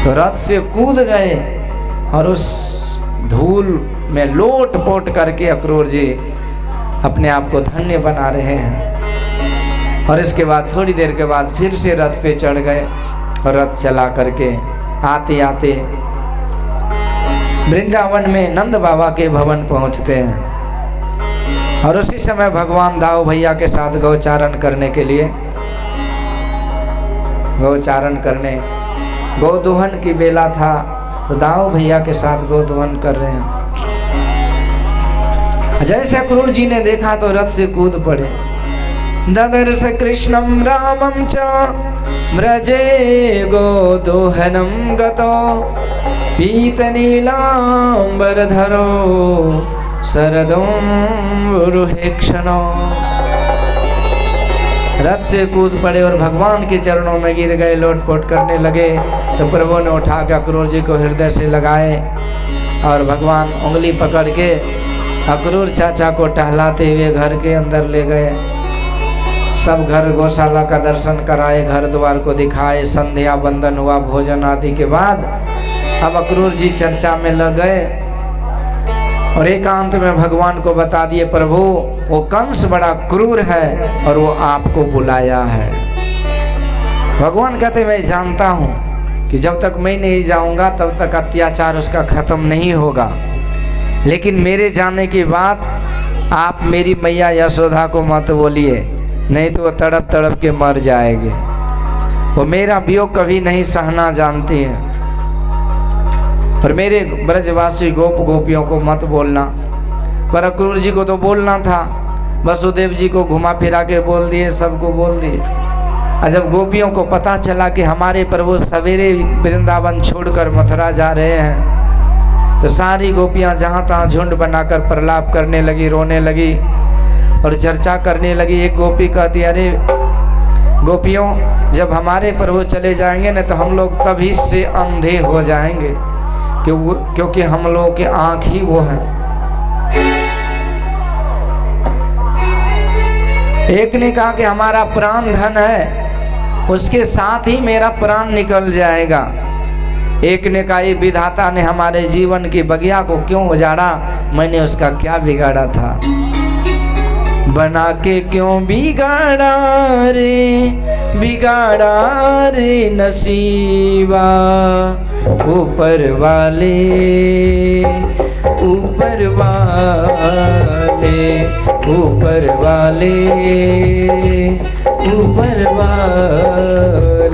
तो रथ से कूद गए और उस धूल में लोट पोट करके अक्रूर जी अपने आप को धन्य बना रहे हैं। और इसके बाद थोड़ी देर के बाद फिर से रथ पे चढ़ गए और रथ चला करके आते आते वृंदावन में नंद बाबा के भवन पहुंचते हैं। और उसी समय भगवान दाऊ भैया के साथ गौचारण करने के लिए गोदोहन की बेला था, तो दाऊ भैया के साथ गोदोहन कर रहे हैं। जैसे अक्रूर जी ने देखा तो रथ से कूद पड़े। ददर्श कृष्णम रामम च व्रजे गोदोहनम गतो पीत नीलांबरधरो शरदोरुहेक्षणो। रथ से कूद पड़े और भगवान के चरणों में गिर गए, लोटपोट करने लगे। तो प्रभु ने उठा के अक्रूर जी को हृदय से लगाए और भगवान उंगली पकड़ के अक्रूर चाचा को टहलाते हुए घर के अंदर ले गए। सब घर गौशाला का दर्शन कराए, घर द्वार को दिखाए, संध्या बंदन हुआ, भोजन आदि के बाद अब अक्रूर जी चर्चा में लग गए और एकांत में भगवान को बता दिए, प्रभु वो कंस बड़ा क्रूर है और वो आपको बुलाया है। भगवान कहते मैं जानता हूँ कि जब तक मैं नहीं जाऊंगा तब तक अत्याचार उसका खत्म नहीं होगा, लेकिन मेरे जाने के बाद आप मेरी मैया यशोदा को मत बोलिए, नहीं तो वो तड़प तड़प के मर जाएंगे। वो मेरा वियोग कभी नहीं सहना जानती है। और मेरे ब्रजवासी गोप गोपियों को मत बोलना। पर अक्रूर जी को तो बोलना था, वसुदेव जी को घुमा फिरा के बोल दिए, सबको बोल दिए। और जब गोपियों को पता चला कि हमारे प्रभु सवेरे वृंदावन छोड़कर मथुरा जा रहे हैं, तो सारी गोपियां जहाँ तहाँ झुंड बनाकर प्रलाप करने लगी, रोने लगी और चर्चा करने लगी। एक गोपी कहती, अरे गोपियों, जब हमारे प्रभु चले जाएंगे न तो हम लोग तभी से अंधे हो जाएंगे, क्योंकि हम लोगों की आंख ही वो है। एक ने कहा कि हमारा प्राण धन है, उसके साथ ही मेरा प्राण निकल जाएगा। एक ने कहा ये विधाता ने हमारे जीवन की बगिया को क्यों उजाड़ा, मैंने उसका क्या बिगाड़ा था, बना के क्यों बिगाड़ा रे नसीबा। ऊपर वाले ऊपर वाले ऊपर वाले ऊपर वाले,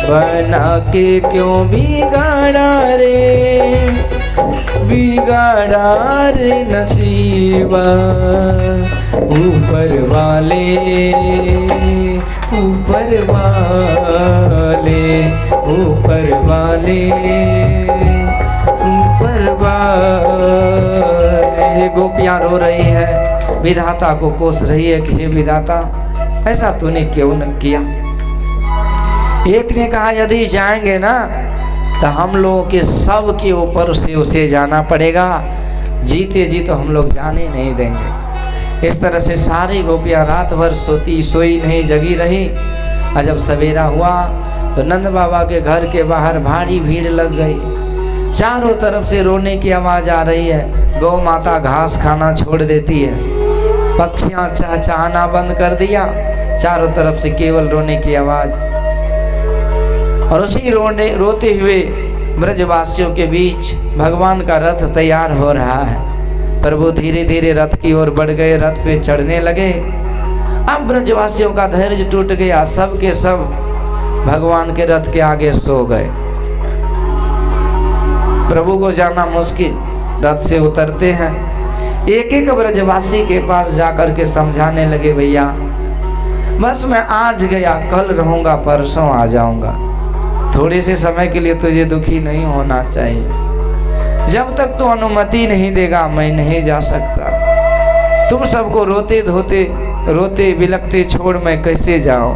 बना के क्यों बिगाड़ा रे नसीबा। ऊपर वाले ऊपर वाले ऊपर वाले ऊपर वाले। गोपियां रो रही है, विधाता को कोस रही है कि हे विधाता, ऐसा तूने क्यों न किया। एक ने कहा यदि जाएंगे ना तो हम लोगों के सब के ऊपर से उसे जाना पड़ेगा, जीते जी तो हम लोग जाने नहीं देंगे। इस तरह से सारी गोपियां रात भर सोई नहीं, जगी रही। और जब सवेरा हुआ तो नंद बाबा के घर के बाहर भारी भीड़ लग गई। चारों तरफ से रोने की आवाज आ रही है। गौ माता घास खाना छोड़ देती है, पक्षियां चहचहाना बंद कर दिया, चारों तरफ से केवल रोने की आवाज। और उसी रोते हुए ब्रजवासियों के बीच भगवान का रथ तैयार हो रहा है। प्रभु धीरे धीरे रथ की ओर बढ़ गए, रथ पे चढ़ने लगे। अब ब्रजवासियों का धैर्य टूट गया, सब के सब भगवान के रथ के आगे सो गए। प्रभु को जाना मुश्किल, रथ से उतरते हैं, एक एक ब्रजवासी के पास जाकर के समझाने लगे, भैया बस मैं आज गया, कल रहूंगा, परसों आ जाऊंगा। थोड़े से समय के लिए तुझे दुखी नहीं होना चाहिए, जब तक तू अनुमति नहीं देगा मैं नहीं जा सकता। तुम सबको रोते बिलखते छोड़ मैं कैसे जाऊं।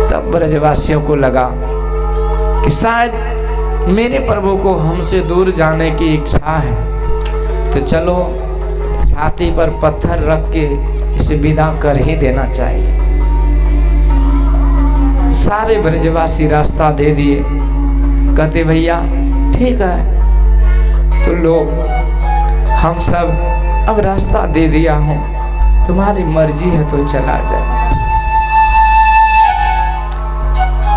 तब ब्रजवासियों को लगा कि शायद मेरे प्रभु को हमसे दूर जाने की इच्छा है, तो चलो छाती पर पत्थर रख के इसे विदा कर ही देना चाहिए। सारे ब्रजवासी रास्ता दे दिए। कहते भैया ठीक है, तो लो हम सब अब रास्ता दे दिया हूँ, तुम्हारी मर्जी है तो चला जाए।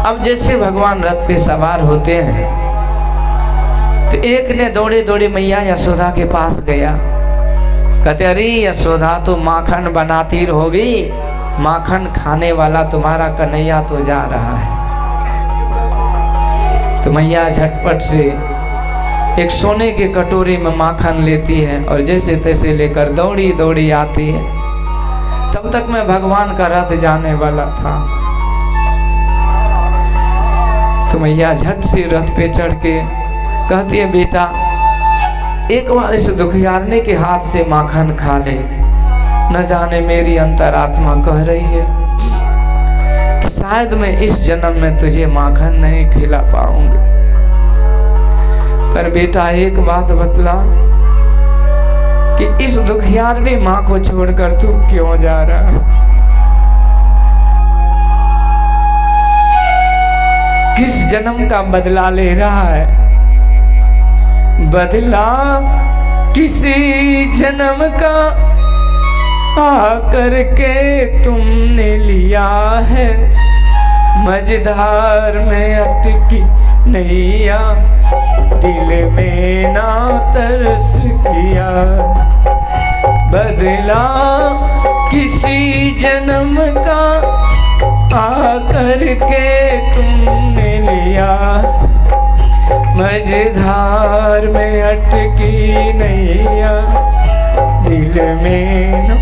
अब जैसे भगवान रथ पे सवार होते हैं तो एक ने दौड़े दौड़े मैया यशोदा के पास गया। कहते अरे यशोदा तो माखन बनाती होगी, माखन खाने वाला तुम्हारा कन्हैया तो जा रहा है। तो मैया झटपट से एक सोने के कटोरे में माखन लेती है और जैसे तैसे लेकर दौड़ी दौड़ी आती है। तब तक मैं भगवान का रथ जाने वाला था। तो मैया झट से रथ पे चढ़ के कहती है बेटा एक बार इस दुखियारने के हाथ से माखन खा ले। न जाने मेरी अंतरात्मा कह रही है कि शायद मैं इस जन्म में तुझे माखन नहीं खिला पाऊंगी। पर बेटा एक बात बतला कि इस दुखियारनी माँ को छोड़कर तू क्यों जा रहा है? किस जन्म का बदला ले रहा है? बदला किसी जन्म का आकर के तुमने लिया है। मझधार में अटकी नैया दिल में ना तरस किया। बदला किसी जन्म का आकर के तुमने लिया। मझधार में अटकी नैया दिल में न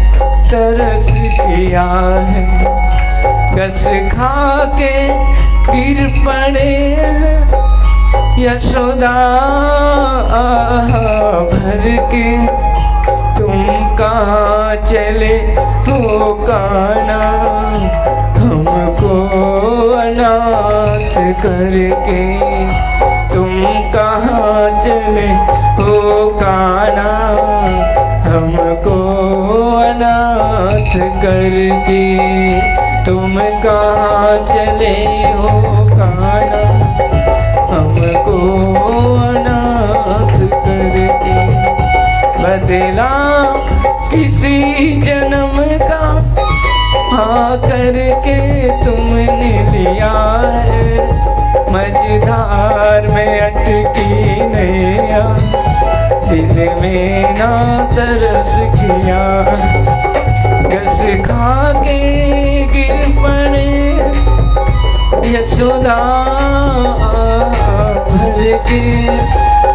तरस किया है। कस खा के गिर पड़े यशोदा भर के तुम कहाँ चले हो काना। हमको अनाथ करके तुम कहाँ चले हो काना। हमको अनाथ करके तुम कहाँ चले हो काना। हमको अनाथ करके बदला किसी जन्म का आकर के तुमने लिया है। मझधार में अटकी नैया दिल में ना तरस किया। घस खा के गिर पड़े यशोदा भर के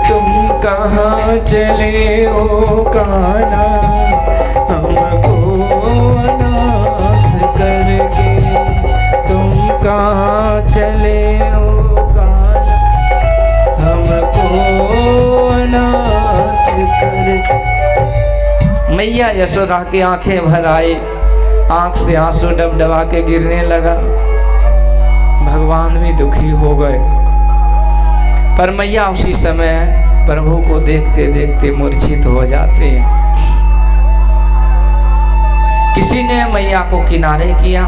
तुम कहाँ चले हो काना। हमको अनाथ करके तुम कहाँ चले हो काना। हमको अनाथ करके। मैया यशोदा की आंखें भर आई, आंख से आंसू डबडबा के गिरने लगा। भगवान भी दुखी हो गए। पर मैया उसी समय प्रभु को देखते देखते मूर्छित हो जाते हैं। किसी ने मैया को किनारे किया।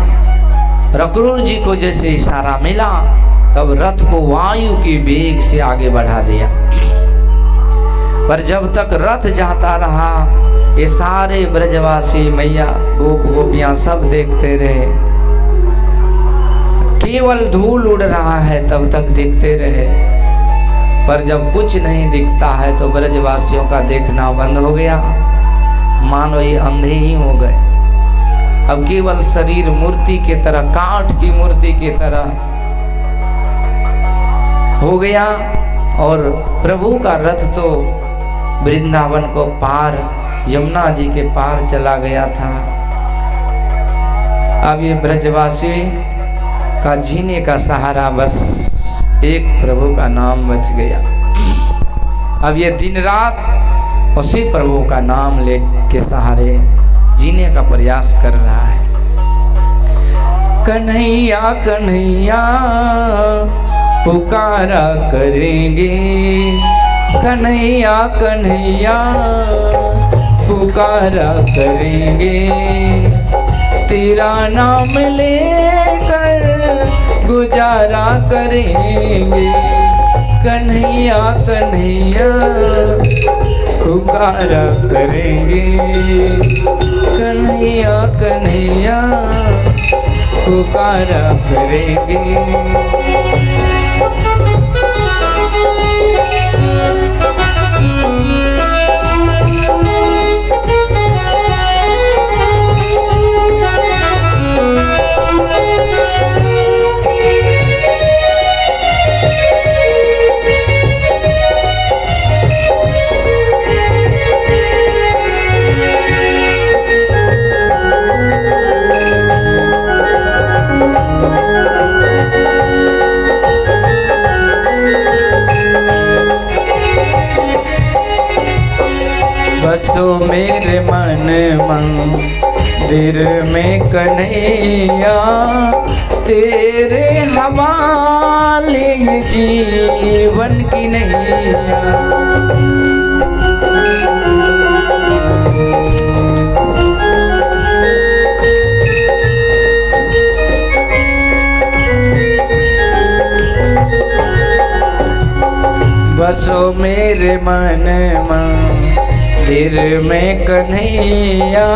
रकुल जी को जैसे इशारा मिला तब रथ को वायु की वेग से आगे बढ़ा दिया। पर जब तक रथ जाता रहा ये सारे ब्रजवासी मैया गोप गोपियां सब देखते रहे। केवल धूल उड़ रहा है तब तक देखते रहे। पर जब कुछ नहीं दिखता है तो ब्रजवासियों का देखना बंद हो गया। मानो ये अंधे ही हो गए। अब केवल शरीर मूर्ति की तरह, काठ की मूर्ति की तरह हो गया। और प्रभु का रथ तो वृंदावन को पार, यमुना जी के पार चला गया था। अब ये ब्रजवासी का जीने का सहारा बस एक प्रभु का नाम बच गया। अब ये दिन रात उसी प्रभु का नाम ले के सहारे जीने का प्रयास कर रहा है। कन्हैया कन्हैया पुकारा करेंगे। कन्हैया कन्हैया पुकारा करेंगे। तेरा नाम लेकर गुजारा करेंगे। कन्हैया कन्हैया पुकारा करेंगे। कन्हैया कन्हैया पुकारा करेंगे। बसो मेरे मन मंदिर में कन्हैया, तेरे हवाले जीवन की नैया। बसो मेरे मन मंदिर में कन्हैया,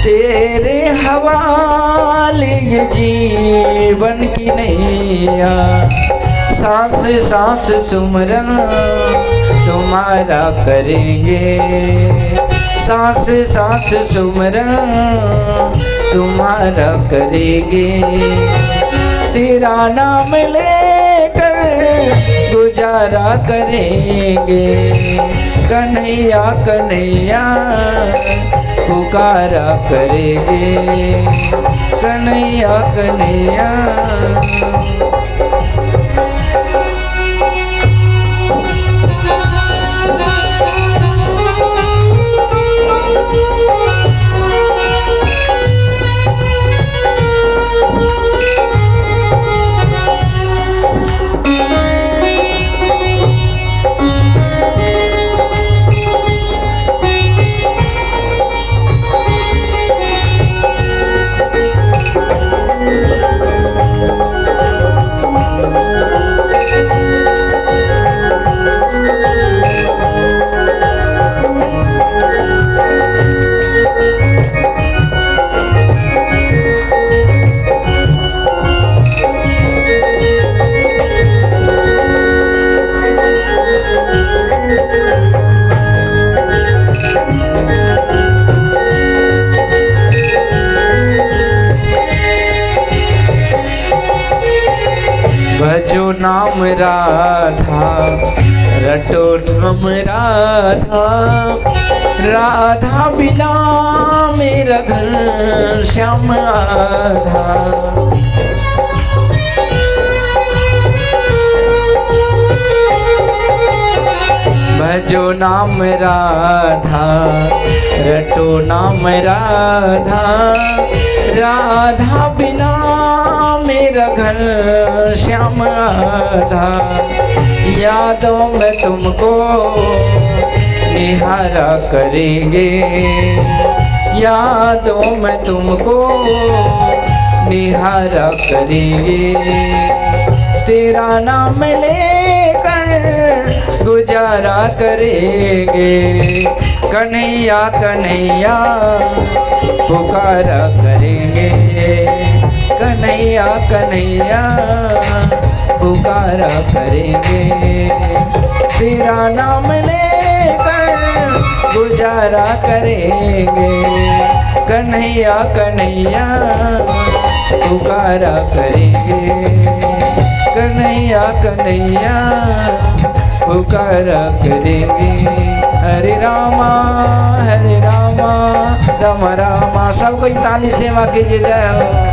तेरे हवाले ये जीवन की नैया। सांस सांस सुमरन तुम्हारा करेंगे। सांस सांस सुमरन तुम्हारा करेंगे। तेरा नाम लेकर गुजारा करेंगे। कन्हैया कन्हैया पुकारा करेंगे। कन्हैया कन्हैया भजो नाम राधा, रटो नाम राधा। राधा बिना मेरा घर श्याम आधा। भजो नाम राधा, रटो नाम राधा। राधा बिना मेरा घर श्याम आधा। यादों में तुमको निहारा करेंगे। यादों में तुमको निहारा करेंगे। तेरा नाम लेकर गुजारा करेंगे। कन्हैया कन्हैया पुकारा करेंगे। कन्हैया कन्हैया पुकारा करेंगे। तेरा नाम लेकर गुजारा करेंगे। कन्हैया कन्हैया पुकारा करेंगे। कन्हैया कन्हैया पुकारा करेंगे। हरे रामा राम रामा। सब कोई ताली सेवा कीजिए। जय हो।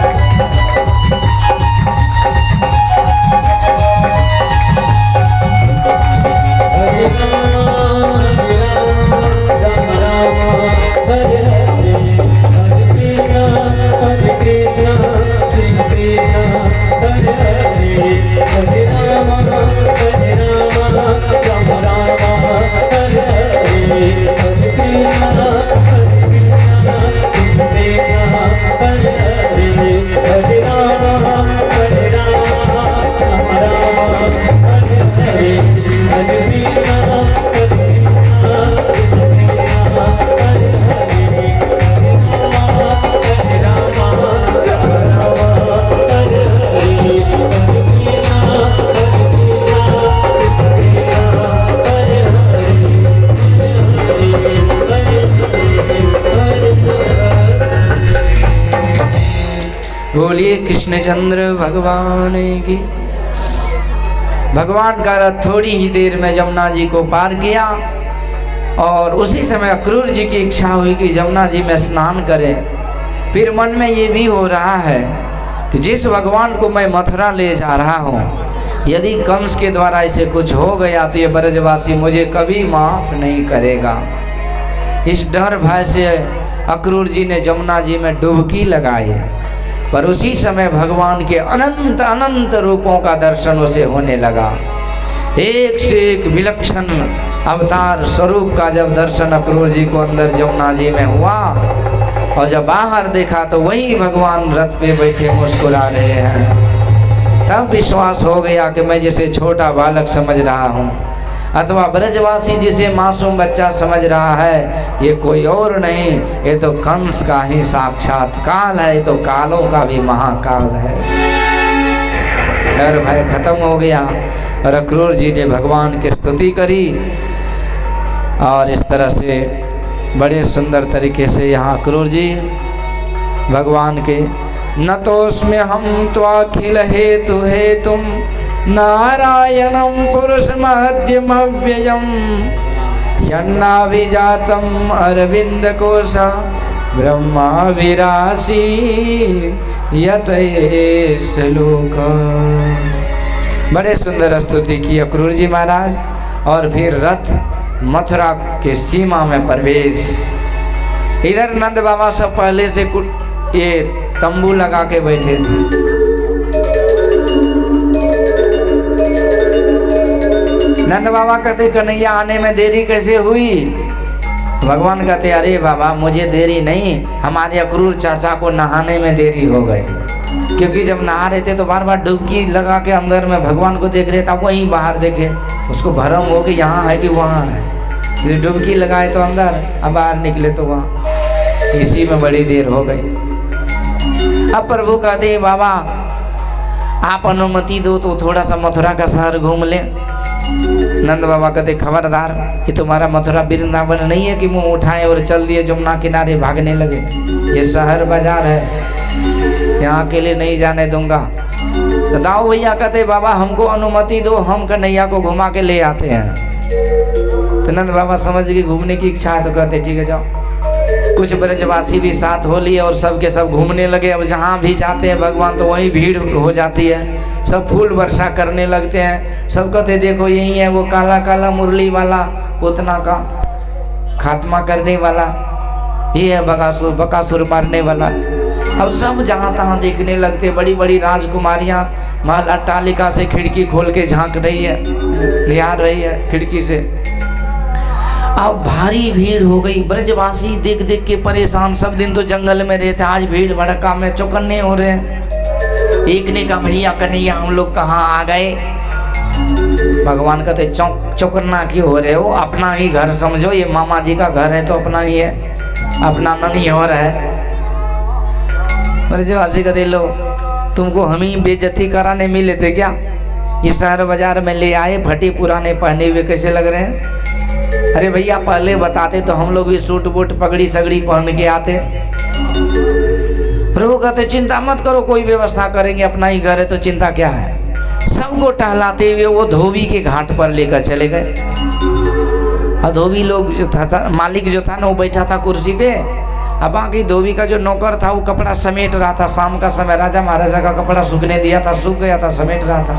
Hare कृष्णचंद्र भगवान की। भगवान का रथ थोड़ी ही देर में जमुना जी को पार किया और उसी समय अक्रूर जी की इच्छा हुई कि जमुना जी में स्नान करें। फिर मन में ये भी हो रहा है कि जिस भगवान को मैं मथुरा ले जा रहा हूँ, यदि कंस के द्वारा इसे कुछ हो गया तो ये ब्रजवासी मुझे कभी माफ नहीं करेगा। इस डर भय से अक्रूर जी ने जमुना जी में डुबकी लगाई। पर उसी समय भगवान के अनंत अनंत रूपों का दर्शन उसे होने लगा। एक से एक विलक्षण अवतार स्वरूप का जब दर्शन अक्रूर जी को अंदर जमुना जी में हुआ और जब बाहर देखा तो वही भगवान रथ पे बैठे मुस्कुरा रहे हैं। तब विश्वास हो गया कि मैं जिसे छोटा बालक समझ रहा हूँ अथवा ब्रजवासी जिसे मासूम बच्चा समझ रहा है, ये कोई और नहीं, ये तो कंस का ही साक्षात काल है, ये तो कालों का भी महाकाल है। डर भय खत्म हो गया और अक्रूर जी ने भगवान की स्तुति करी और इस तरह से बड़े सुंदर तरीके से यहाँ अक्रूर जी भगवान के न तोस्म्य हम त्वाखिल हेतु हेतुम नारायणं पुरुषमद्यमव्ययम् यन्नाभिजातम् अरविंद कोशा ब्रह्मा विरासी यतये श्लोक। बड़े सुंदर स्तुति की अक्रूर जी महाराज। और फिर रथ मथुरा के सीमा में प्रवेश। इधर नंद बाबा सब पहले से ये तंबू लगा के बैठे थे। नंद बाबा कहते कन्हैया आने में देरी कैसे हुई? भगवान कहते अरे बाबा मुझे देरी नहीं, हमारे अक्रूर चाचा को नहाने में देरी हो गई, क्योंकि जब नहा रहे थे तो बार बार डुबकी लगा के अंदर में भगवान को देख रहे थे, वहीं बाहर देखे, उसको भ्रम हो कि यहाँ है कि वहाँ है, इसलिए डुबकी लगाए तो अंदर, अब बाहर निकले तो वहाँ, इसी में बड़ी देर हो गई। अब प्रभु कहते बाबा आप अनुमति दो तो थोड़ा सा मथुरा का शहर घूम ले। नंद बाबा कहते खबरदार, ये तुम्हारा मथुरा वृंदावन नहीं है कि मुंह उठाए और चल दिए जमुना किनारे भागने लगे। ये शहर बाजार है, यहाँ अकेले नहीं जाने दूंगा। तो दाऊ भैया कहते बाबा हमको अनुमति दो, हम कन्हैया को घुमा के ले आते हैं। तो नंद बाबा समझ के घूमने की इच्छा है तो कहते ठीक है जाओ। कुछ ब्रजवासी भी साथ हो लिए और सब के सब घूमने लगे। अब जहाँ भी जाते हैं भगवान तो वहीं भीड़ हो जाती है, सब फूल वर्षा करने लगते हैं। सब कहते देखो यही है वो काला काला मुरली वाला, उतना का खात्मा करने वाला, ये है बकासुर मारने वाला। अब सब जहाँ तहाँ देखने लगते। बड़ी बड़ी राजकुमारियाँ महल अट्टालिका से खिड़की खोल के झांक रही है, निहार रही है खिड़की से। अब भारी भीड़ हो गई। ब्रजवासी देख देख के परेशान, सब दिन तो जंगल में रहते, आज भीड़ भड़का में चौकन्ने हो रहे हैं। एक ने कहा भैया कन्हैया हम लोग कहाँ आ गए? भगवान कहते चौकन्ना क्यों हो रहे हो, अपना ही घर समझो, ये मामा जी का घर है तो अपना ही है, अपना नहीं और है। ब्रजवासी कहते लो तुमको हम ही बेइज्जती कराने मिले थे क्या? इस शहर बाजार में ले आए, फटे पुराने पहने हुए कैसे लग रहे हैं? अरे भैया पहले बताते तो हम लोग भी सूट बूट पगड़ी सगड़ी पहन के आते। प्रभु कहते चिंता मत करो, कोई व्यवस्था करेंगे, अपना ही घर है तो चिंता क्या है। सबको टहलाते हुए वो धोबी के घाट पर लेकर चले गए। और धोबी लोग जो था मालिक जो था ना वो बैठा था कुर्सी पे, अब बाकी धोबी का जो नौकर था वो कपड़ा समेट रहा था। शाम का समय राजा महाराजा का कपड़ा सूखने दिया था, सूख गया था, समेट रहा था।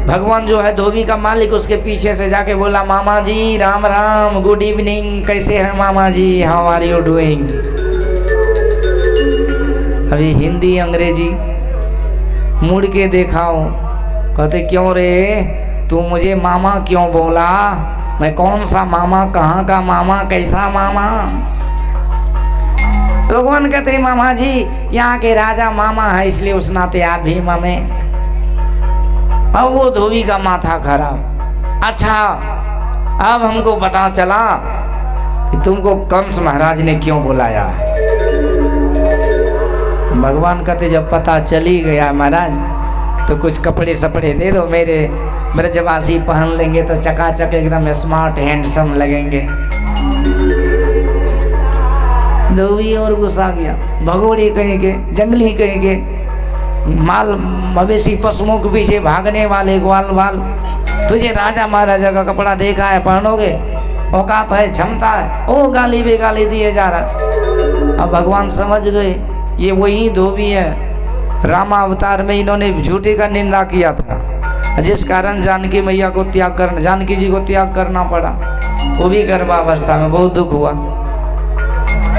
भगवान जो है धोबी का मालिक उसके पीछे से जाके बोला मामा जी राम राम, गुड इवनिंग, कैसे हैं मामा जी, हाउ आर यू डूइंग? अभी हिंदी अंग्रेजी मुड़ के देखाओ। कहते क्यों रे तू मुझे मामा क्यों बोला? मैं कौन सा मामा, कहाँ का मामा, कैसा मामा? तो भगवान कहते मामा जी यहाँ के राजा मामा है इसलिए उस नाते आप भी मामे। अब वो धोबी का माथा खराब। अच्छा अब हमको पता चला कि तुमको कंस महाराज ने क्यों बुलाया है। भगवान कहते जब पता चली गया महाराज तो कुछ कपड़े सपड़े दे दो, मेरे ब्रजवासी पहन लेंगे तो चकाचक एकदम स्मार्ट हैंडसम लगेंगे। धोबी और गुस्सा गया, भगोड़े कहीं के, जंगली कहीं के, माल मवेशी पशुओं के पीछे भागने वाले ग्वाल बाल, तुझे राजा महाराजा का कपड़ा देखा है, पहनोगे? औकात है, क्षमता है? ओ गाली भी गाली दिए जा रहा। अब भगवान समझ गए ये वही धोबी है, रामा अवतार में इन्होंने झूठे का निंदा किया था, जिस कारण जानकी मैया को त्याग करना, जानकी जी को त्याग करना पड़ा। वो भी गर्भावस्था में बहुत दुख हुआ।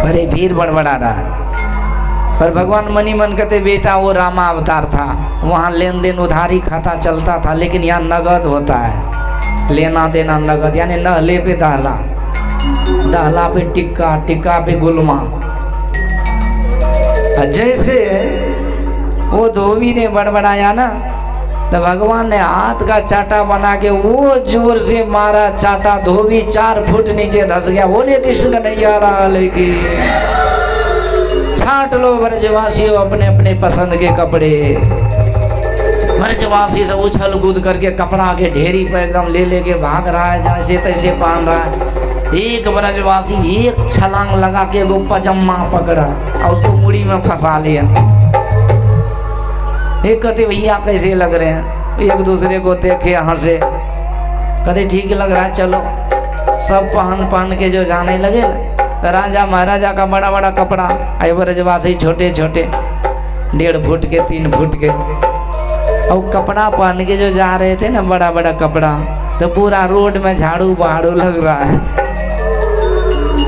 अरे भीड़ बड़बड़ा रहा है, पर भगवान मनी मन कहते बेटा वो रामा अवतार था, वहाँ लेन देन उधारी खाता चलता था, लेकिन यहाँ नगद होता है, लेना देना नगद, यानी नहले पे दहला, दहला पे टिक्का, टिक्का पे गुलमा। जैसे वो धोबी ने बड़बड़ाया ना, तो भगवान ने हाथ का चाटा बना के वो जोर से मारा चाटा, धोबी 4 फुट नीचे धस गया। बोले कृष्ण कन्हैया लाल की। छाट लो ब्रजवासियों अपने अपने पसंद के कपड़े। ब्रजवासी से उछल कूद करके कपड़ा के ढेरी पर एकदम ले लेके भाग रहा है, जैसे तैसे पहन रहा है। एक ब्रजवासी एक छलांग लगा के एगो पजम्मा पकड़ा और उसको मुड़ी में फंसा लिया। एक कहते भैया कैसे लग रहे हैं, एक दूसरे को देखे हंसे, कहते ठीक लग रहा है, चलो। सब पहन के जो जाने लगे, राजा महाराजा का बड़ा बड़ा कपड़ा, आई ब्रजवासी छोटे छोटे 1.5 फुट के 3 फुट के, और कपड़ा पहन के जो जा रहे थे ना, बड़ा बड़ा कपड़ा, तो पूरा रोड में झाड़ू बहाड़ू लग रहा है।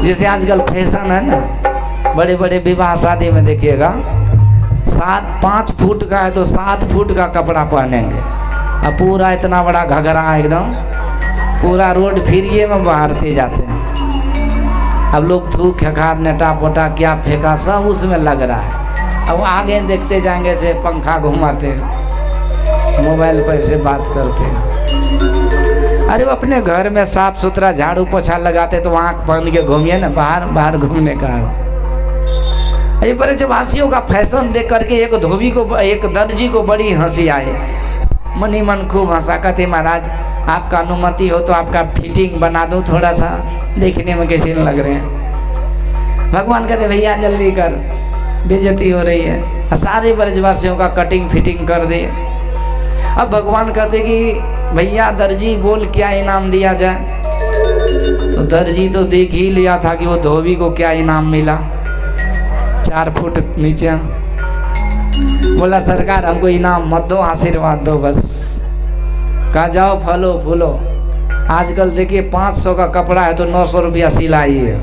जैसे आजकल फैशन है ना, बड़े बड़े विवाह शादी में देखिएगा, 5 फुट का है तो 7 फुट का कपड़ा पहनेंगे, अब पूरा इतना बड़ा घघरा एकदम, पूरा रोड फिरिए में बहारते जाते हैं। अब लोग थूक खखार नेटा पोटा क्या फेंका सब उसमें लग रहा है। अब आगे देखते जाएंगे से पंखा घुमाते, मोबाइल पर से बात करते। अरे वो अपने घर में साफ सुथरा झाड़ू पोछा लगाते तो वहाँ पहन के घूमिए ना, बाहर बाहर घूमने का। ये ब्रजवासियों का फैशन देख करके एक धोबी को, एक दर्जी को बड़ी हंसी आई। मनी मन खूब हंसा, कहते महाराज आपका अनुमति हो तो आपका फिटिंग बना दूं, थोड़ा सा देखने में कैसे लग रहे हैं। भगवान कहते भैया जल्दी कर, बेइज्जती हो रही है। सारे ब्रजवासियों का कटिंग फिटिंग कर दे। अब भगवान कहते कि भैया दर्जी बोल क्या इनाम दिया जाए। तो दर्जी तो देख ही लिया था कि वो धोबी को क्या इनाम मिला, 4 फुट नीचे। बोला सरकार हमको इनाम मत दो, आशीर्वाद दो बस। कहा जाओ फलो फूलो। आजकल देखिए 500 का कपड़ा है तो 900 रुपया सिलाई है।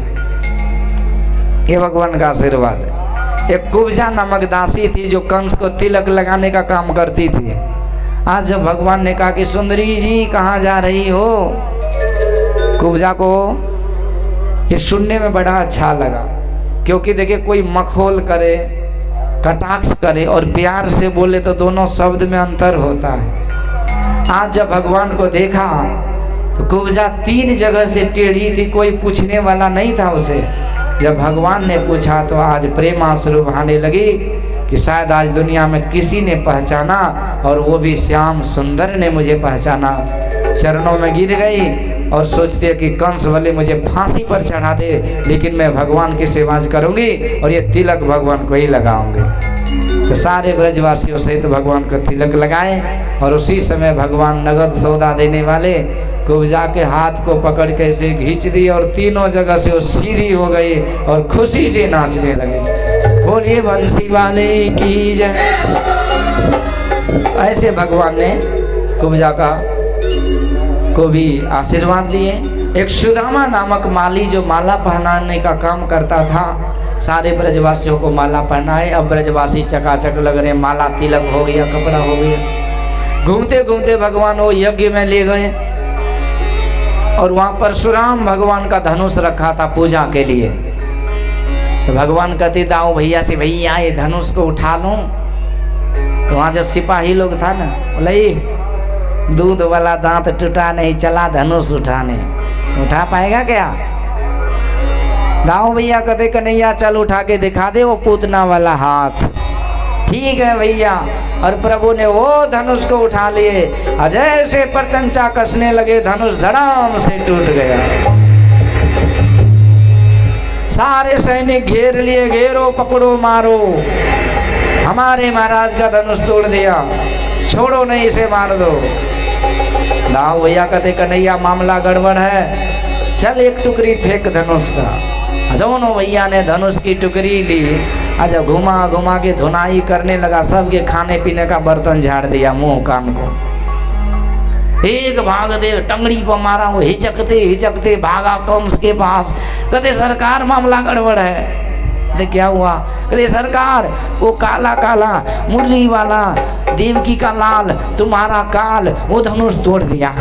ये भगवान का आशीर्वाद है। एक कुब्जा नामक दासी थी जो कंस को तिलक लगाने का काम करती थी। आज जब भगवान ने कहा कि सुंदरी जी कहाँ जा रही हो, कुब्जा को ये सुनने में बड़ा अच्छा लगा, क्योंकि देखिए कोई मखौल करे, कटाक्ष करे और प्यार से बोले तो दोनों शब्द में अंतर होता है। आज जब भगवान को देखा तो कुब्जा 3 जगह से टेढ़ी थी, कोई पूछने वाला नहीं था उसे। जब भगवान ने पूछा तो आज प्रेम आंसू बहाने लगी कि शायद आज दुनिया में किसी ने पहचाना, और वो भी श्याम सुंदर ने मुझे पहचाना। चरणों में गिर गई और सोचते कि कंस वाले मुझे फांसी पर चढ़ा दे, लेकिन मैं भगवान की सेवा करूंगी और ये तिलक भगवान को ही लगाऊंगी। तो सारे ब्रजवासियों सहित भगवान को तिलक लगाए, और उसी समय भगवान नगद सौदा देने वाले कुब्जा के हाथ को पकड़ के ऐसे खींच दी और तीनों जगह से वो सीधी हो गई और खुशी से नाचने लगे। बोलिए बंसी वाले की जय। ऐसे भगवान ने कुब्जा को भी आशीर्वाद दिए। एक सुदामा नामक माली जो माला पहनाने का काम करता था, सारे ब्रजवासियों को माला पहनाए। अब ब्रजवासी चकाचक लग रहे, माला तिलक हो गया, कपड़ा हो गया। घूमते घूमते भगवान वो यज्ञ में ले गए और वहाँ परशुराम भगवान का धनुष रखा था पूजा के लिए। तो भगवान कहते दाऊ भैया से, भैया ये धनुष को उठा लूं। तो वहाँ जो सिपाही लोग था ना, बोले दूध वाला दांत टूटा नहीं, चला धनुष उठाने। उठा पाएगा क्या? दाऊ भैया कहते कन्हैया चल उठा के दिखा दे वो पूतना वाला हाथ। ठीक है भैया। और प्रभु ने वो धनुष को उठा लिए, अजय से प्रत्यंचा कसने लगे, धनुष धड़ाम से टूट गया। सारे सैनिक घेर लिए, घेरो पकड़ो मारो। हमारे महाराज का धनुष तोड़ दिया, छोड़ो नहीं इसे मार दो। दाऊ भैया कहते कन्हैया मामला गड़बड़ है, चल एक टुकड़ी फेंक धनुष का। दोनों भैया ने धनुष की टुकड़ी ली, अच्छा घुमा घुमा के धुनाई करने लगा, सबके खाने पीने का बर्तन झाड़ दिया मुंह कान को। एक भाग दे टंगड़ी पर मारा, वो हिचकते हिचकते भागा कंस के पास। कहते सरकार मामला गड़बड़ है। कहते क्या हुआ? कहते सरकार वो काला काला मुरली वाला देवकी का लाल तुम्हारा काल वो धनुष तोड़ दिया।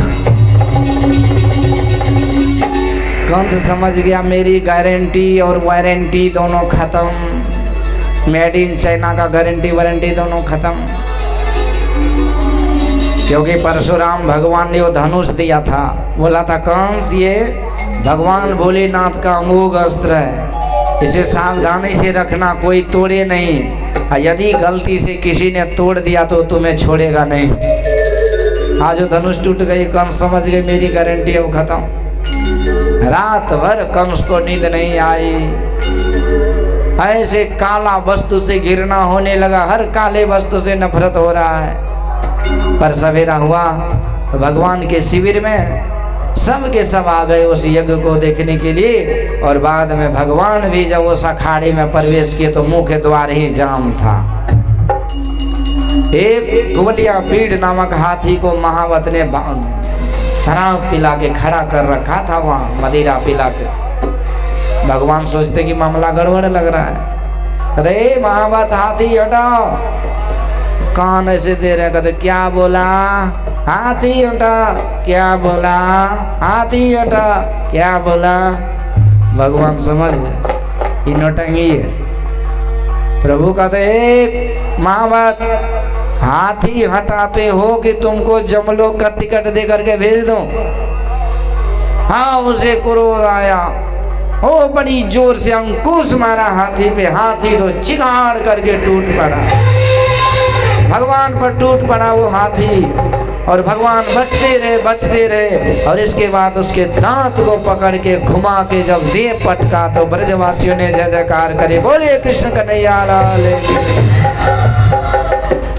कंस समझ गया मेरी गारंटी और वारंटी दोनों खत्म, मेड इन चाइना का गारंटी वारंटी दोनों खत्म। क्योंकि परशुराम भगवान ने वो धनुष दिया था, बोला था कंस ये भगवान भोलेनाथ का अमोघ अस्त्र है, इसे सावधानी से रखना, कोई तोड़े नहीं। यदि गलती से किसी ने तोड़ दिया तो तुम्हें छोड़ेगा नहीं। आज वो धनुष टूट गई, कंस समझ गए मेरी गारंटी अब खत्म। रात भर कंस को नींद नहीं आई, ऐसे काला वस्तु से घिरना होने लगा, हर काले वस्तु से नफरत हो रहा है। पर सवेरा हुआ तो भगवान के शिविर में सब के सब आ गए उस यज्ञ को देखने के लिए। और बाद में भगवान भी जब उस अखाड़े में प्रवेश किए तो मुख्य द्वार ही जाम था। एक कुवलिया पीड़ नामक हाथी को महावत ने शराब पिला के खड़ा कर रखा था, वहां मदिरा पिला के। भगवान सोचते कि मामला गड़बड़ लग रहा है। अरे महावत हाथी हटाओ, कान ऐसे दे रहे। कहते क्या बोला? हाथी हटा। क्या बोला? हाथी हटा। क्या बोला? भगवान समझ गए ये नौटंकी है। प्रभु कहते एक महावत हाथी हटाते हो कि तुमको जमलोक का टिकट दे करके भेज दो? हाँ, उसे क्रोध आया, ओ बड़ी जोर से अंकुश मारा हाथी पे, हाथी तो चिगाड़ करके टूट पड़ा, भगवान पर टूट पड़ा वो हाथी। और भगवान बचते रहे और इसके बाद उसके दांत को पकड़ के घुमा के जब दे पटका तो ब्रजवासियों ने जय जयकार करे, बोले कृष्ण कन्हैया लाल।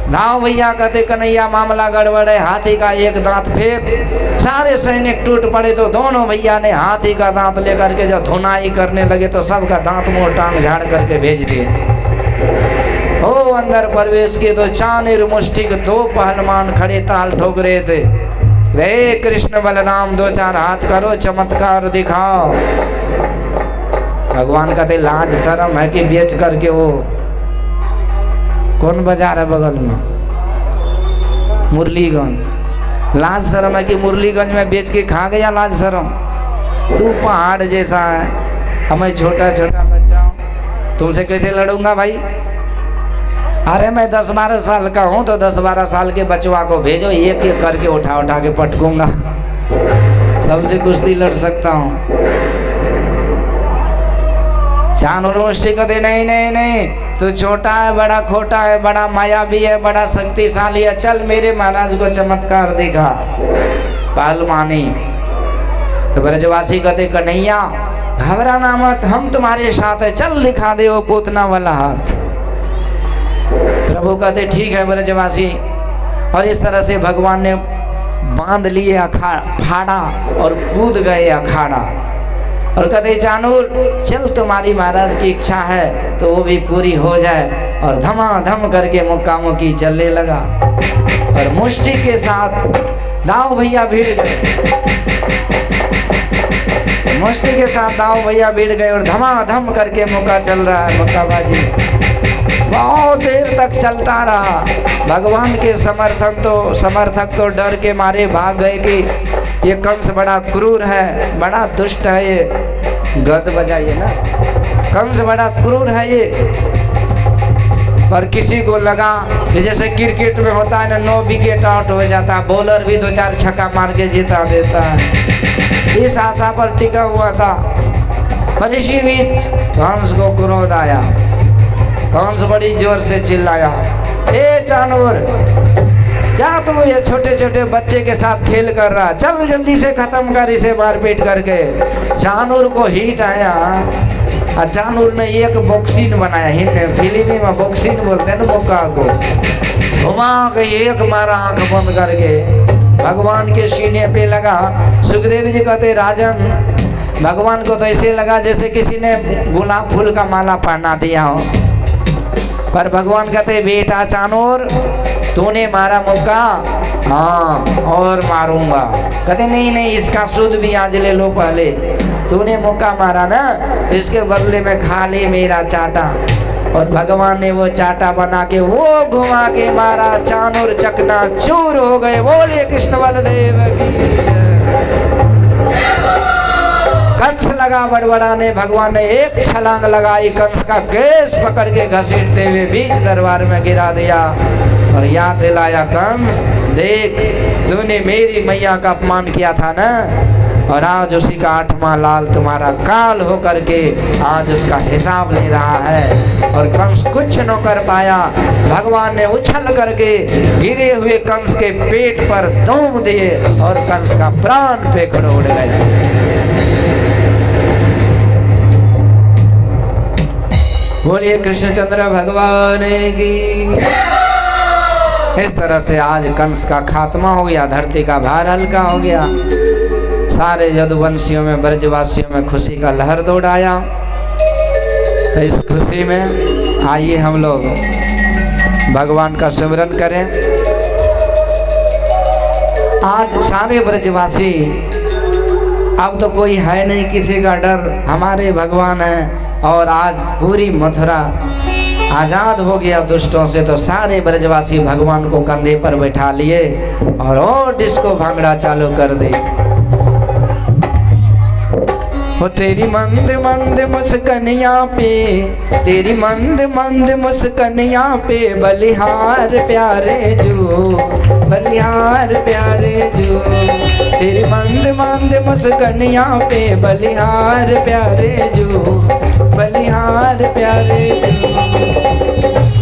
नाव भैया कहते कन्हैया मामला गड़बड़ है, हाथी का एक दांत फेंक। सारे सैनिक टूट पड़े तो दोनों भैया ने हाथी का दांत लेकर के जब धुनाई करने लगे तो सबका दांत मुंह टांग झाड़ करके भेज दिए। हो अंदर प्रवेश किए तो चानिर मुष्टिक दो पहलवान खड़े ताल ठोक रहे थे। रे कृष्ण बलराम दो चार हाथ करो, चमत्कार दिखाओ। भगवान कहते लाज शर्म है कि बेच करके वो कौन बाजार है बगल में मुरलीगंज, लाज शर्म है कि मुरलीगंज में बेच के खा गया लाज शर्म। तू पहाड़ जैसा है, हमें छोटा छोटा बच्चा हूँ, तुमसे कैसे लड़ूंगा भाई? अरे मैं 10-12 साल का हूँ तो 10-12 साल के बचवा को भेजो, एक एक करके उठा उठा के पटकूंगा, सबसे कुश्ती लड़ सकता हूँ। चाणूर मुष्टि कहते नहीं नहीं नहीं, तू छोटा है, बड़ा खोटा है, बड़ा मायावी है, बड़ा शक्तिशाली है, चल मेरे महाराज को चमत्कार दिखा। पहलवानी तो ब्रजवासी कहते कन्हैया घबराना मत, हम तुम्हारे साथ है, चल दिखा दे वो पूतना वाला हाथ। प्रभु कहते ठीक है ब्रजवासी। और इस तरह से भगवान ने बांध लिए फाड़ा और कूद गए अखाड़ा। और कहते चाणूर चल तुम्हारी महाराज की इच्छा है तो वो भी पूरी हो जाए। और धमाधम करके मुक्का मुक्की चलने लगा और मुष्टि के साथ दाव भैया भिड़ गए, मुष्टि के साथ दाव भैया भिड़ गए और धमाधम करके मुक्का चल रहा है, मुक्काबाजी बहुत देर तक चलता रहा। भगवान के समर्थक तो डर के मारे भाग गए कि ये कंस बड़ा क्रूर है, बड़ा दुष्ट है, ये गद बजाइए ना, कंस बड़ा क्रूर है ये। पर किसी को लगा कि जैसे क्रिकेट में होता है ना, 9 विकेट आउट हो जाता है, बॉलर भी 2-4 छक्का मार के जिता देता है, इस आशा पर टिका हुआ था। पर इसी बीच कंस को क्रोध आया, कंस बड़ी जोर से चिल्लाया, ए चाणूर क्या तू ये छोटे छोटे बच्चे के साथ खेल कर रहा, चल जल्दी से खत्म कर इसे मारपीट करके। जानूर को हीट आया और जानूर ने एक बॉक्सिन बनाया, हिंदी फिल्म में बॉक्सिन बोलते हैं ना, मौका को घुमा के एक मारा आंख बंद करके भगवान के सीने पे लगा। सुखदेव जी कहते राजन भगवान को तो ऐसे लगा जैसे किसी ने गुलाब फूल का माला पहना दिया हो, पर भगवान कहते बेटा चानूर तूने मारा मुक्का, हाँ और मारूंगा। कहते नहीं नहीं इसका सूद भी आज ले लो, पहले तूने मुक्का मारा ना इसके बदले में खा ले मेरा चाटा। और भगवान ने वो चाटा बना के वो घुमा के मारा, चानूर चकना चूर हो गए। बोले कृष्ण बलदेव की। कंस लगा बड़बड़ाने, भगवान ने एक छलांग लगाई, कंस का केस पकड़ के घसीटते हुए बीच दरबार में गिरा दिया और याद दिलाया कंस देख तूने मेरी मैया का अपमान किया था ना, और आज उसी का 8वां लाल तुम्हारा काल हो करके आज उसका हिसाब ले रहा है। और कंस कुछ न कर पाया, भगवान ने उछल करके गिरे हुए कंस के पेट पर दूम दिए और कंस का प्राण फेंकड़ उड़ गया। बोलिए कृष्णचंद्र भगवान की। इस तरह से आज कंस का खात्मा हो गया, धरती का भार हल्का हो गया। सारे यदुवंशियों में ब्रजवासियों में खुशी का लहर दौड़ आया। तो इस खुशी में आइए हम लोग भगवान का सिमरन करें। आज सारे ब्रजवासी, अब तो कोई है नहीं किसी का डर, हमारे भगवान है। और आज पूरी मथुरा आजाद हो गया दुष्टों से, तो सारे ब्रजवासी भगवान को कंधे पर बैठा लिए और डिस्को भांगड़ा चालू कर दी। हो तेरी मंद मंद मुस्कनिया पे, तेरी मंद मंद मुस्कनिया पे बलिहार प्यारे जो, बलिहार प्यारे जो। तेरी मंद मंद मुस्कनिया पे बलिहार प्यारे जो, बलिहार प्यारे जो।